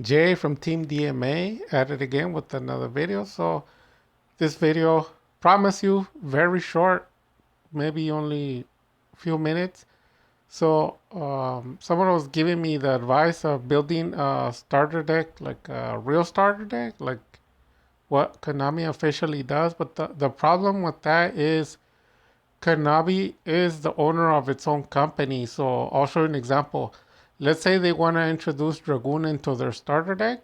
Jay from Team DMA at it again with another video. So this video, promise you, very short, maybe only a few minutes. So someone was giving me the advice of building a starter deck, like a real starter deck, like what Konami officially does. But the problem with that is Konami is the owner of its own company. So I'll show you an example. Let's say they want to introduce Dragoon into their starter deck.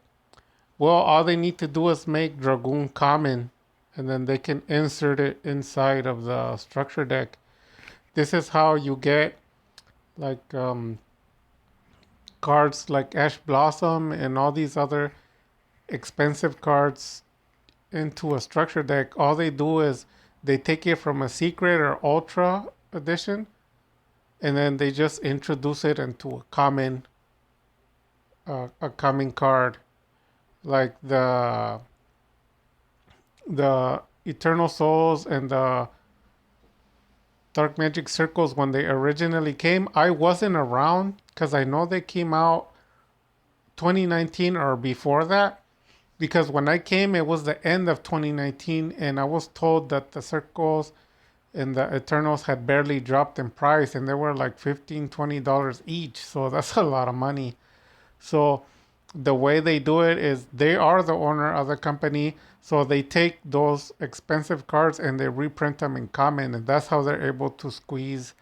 Well, all they need to do is make Dragoon common, and then they can insert it inside of the structure deck. This is how you get like cards like Ash Blossom and all these other expensive cards into a structure deck. All they do is they take it from a secret or ultra edition, and then they just introduce it into a common card, like the Eternal Souls and the Dark Magic Circles when they originally came. I wasn't around because I know they came out 2019 or before that. Because when I came, it was the end of 2019, and I was told that the Circles and the Eternals had barely dropped in price, and they were like $15-20 each. So that's a lot of money. So the way they do it is they are the owner of the company. So they take those expensive cards and they reprint them in common. And that's how they're able to squeeze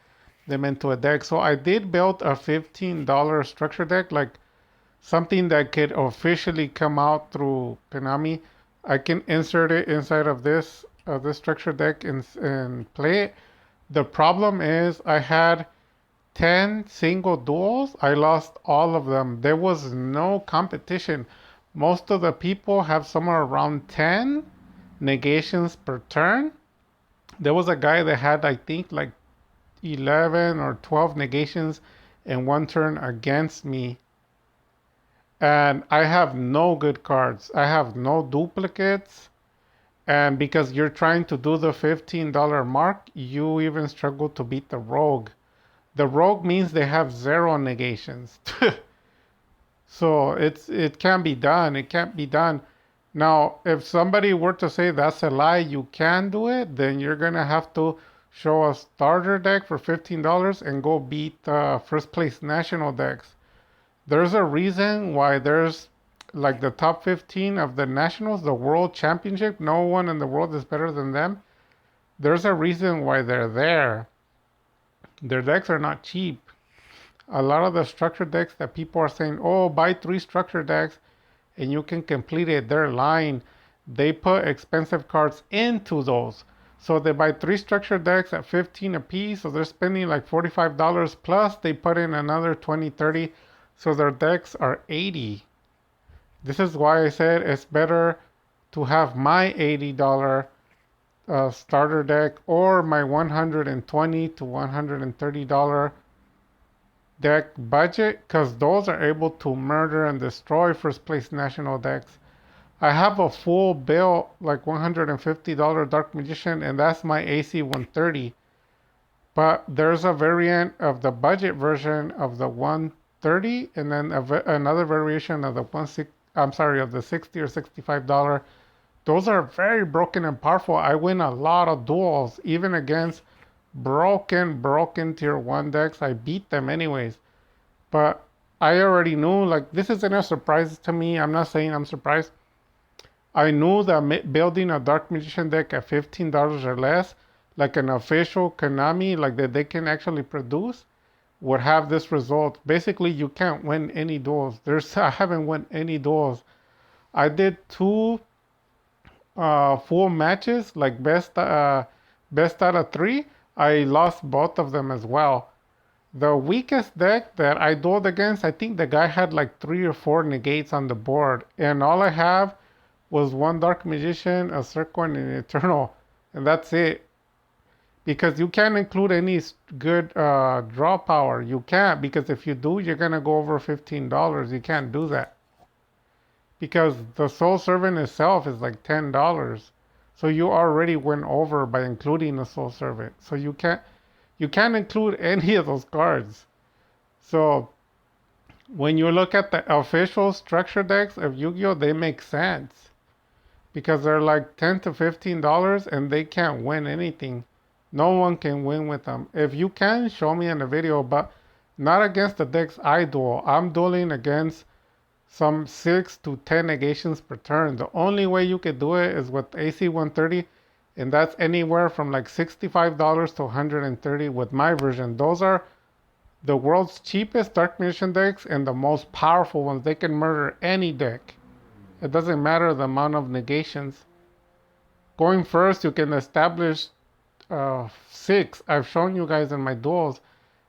them into a deck. So I did build a $15 structure deck, like something that could officially come out through Konami. I can insert it inside of this structure deck and play it. The problem is I had 10 single duels. I lost all of them. There was no competition. Most of the people have somewhere around 10 negations per turn. There was a guy that had, I think, like 11 or 12 negations in one turn against me. And I have no good cards. I have no duplicates. And because you're trying to do the $15 mark, you even struggle to beat the rogue. The rogue means they have zero negations. So it can be done. It can't be done. Now, if somebody were to say that's a lie, you can do it, then you're gonna have to show a starter deck for $15 and go beat first place national decks. There's a reason why there's like the top 15 of the nationals, the world championship. No one in the world is better than them. There's a reason why they're there. Their decks are not cheap. A lot of the structure decks that people are saying, oh, buy 3 structure decks and you can complete it, they're lying. They put expensive cards into those. So they buy 3 structure decks at 15 a piece, so they're spending like $45 plus they put in another 20, 30, so their decks are 80. This is why I said it's better to have my $80 starter deck or my $120 to $130 deck budget, because those are able to murder and destroy first place national decks. I have a full build, like $150 Dark Magician, and that's my AC 130. But there's a variant of the budget version of the 130, and then another variation of the of the 60 or $65. Those are very broken and powerful. I win a lot of duels, even against broken tier 1 decks. I beat them anyways. But I already knew, like, this isn't a surprise to me. I'm not saying I'm surprised. I knew that building a Dark Magician deck at $15 or less, like an official Konami, like that they can actually produce, would have this result. Basically, you can't win any duels. I haven't won any duels. I did 2 full matches, like best out of 3. I lost both of them as well. The weakest deck that I dueled against, I think the guy had like 3 or 4 negates on the board, and all I have was 1 Dark Magician, a Circle, and an Eternal, and that's it. Because you can't include any good draw power. You can't, because if you do, you're gonna go over $15. You can't do that because the Soul Servant itself is like $10. So you already went over by including the Soul Servant. So you can't include any of those cards. So When you look at the official structure decks of Yu-Gi-Oh, they make sense because they're like $10 to $15 and they can't win anything. No one can win with them. If you can, show me in the video, but not against the decks I duel. I'm dueling against some 6 to 10 negations per turn. The only way you could do it is with AC 130, and that's anywhere from like $65 to 130 with my version. Those are the world's cheapest Dark Magician decks and the most powerful ones. They can murder any deck. It doesn't matter the amount of negations. Going first, you can establish 6. I've shown you guys in my duels,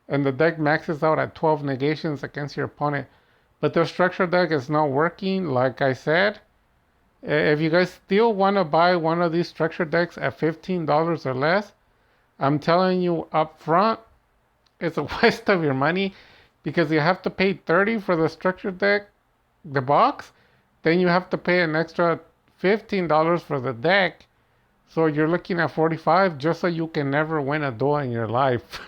and the deck maxes out at 12 negations against your opponent. But the structure deck is not working, like I said. If you guys still want to buy one of these structure decks at $15 or less, I'm telling you up front, it's a waste of your money because you have to pay $30 for the structure deck, the box. Then you have to pay an extra $15 for the deck. So you're looking at $45 just so you can never win a duel in your life.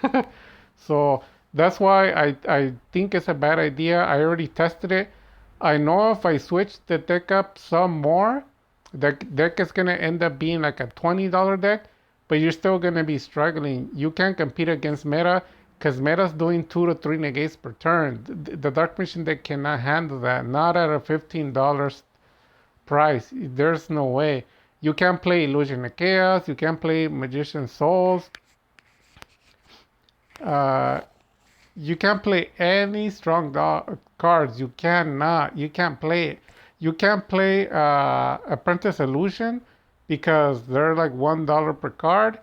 So that's why I think it's a bad idea. I already tested it. I know if I switch the deck up some more, the deck is going to end up being like a $20 deck, but you're still going to be struggling. You can't compete against meta because meta's doing 2 to 3 negates per turn. The Dark Magician deck cannot handle that, not at a $15 price. There's no way. You can't play Illusion of Chaos, you can't play Magician Souls, uh, you can't play any strong cards. You cannot. You can't play it. You can't play Apprentice Illusion because they're like $1 per card.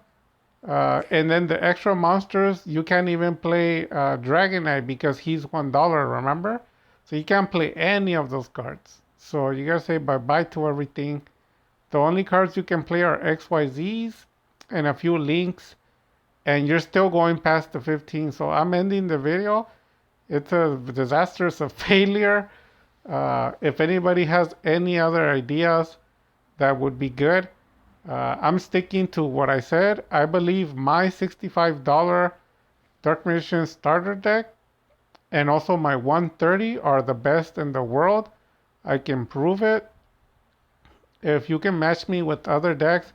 And then the extra monsters, you can't even play Dragon Knight because he's $1, remember? So you can't play any of those cards. So you gotta say bye-bye to everything. The only cards you can play are XYZs and a few links, and you're still going past the 15. So I'm ending the video. It's a disaster. It's a failure. If anybody has any other ideas, that would be good. I'm sticking to what I said. I believe my $65 Dark Magician starter deck and also my 130 are the best in the world. I can prove it. If you can match me with other decks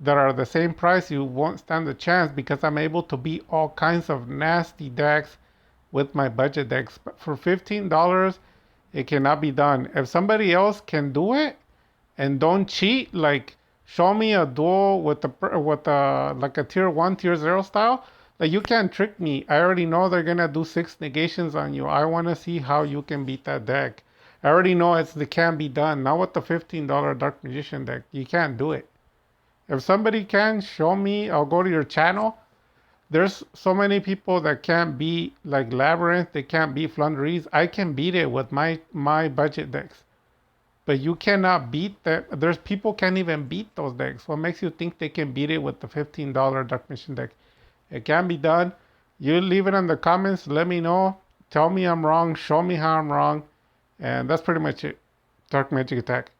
that are the same price, you won't stand a chance because I'm able to beat all kinds of nasty decks with my budget decks. But for $15, it cannot be done. If somebody else can do it and don't cheat, like show me a duel with a like a tier 1, tier 0 style, like you can't trick me. I already know they're gonna do 6 negations on you. I want to see how you can beat that deck. I already know it can be done. Not with the $15 Dark Magician deck. You can't do it. If somebody can, show me. I'll go to your channel. There's so many people that can't beat like Labyrinth. They can't beat Flunderies. I can beat it with my budget decks. But you cannot beat that. There's people can't even beat those decks. What makes you think they can beat it with the $15 Dark Magician deck? It can be done. You leave it in the comments. Let me know. Tell me I'm wrong. Show me how I'm wrong. And that's pretty much it. Dark Magic Attack.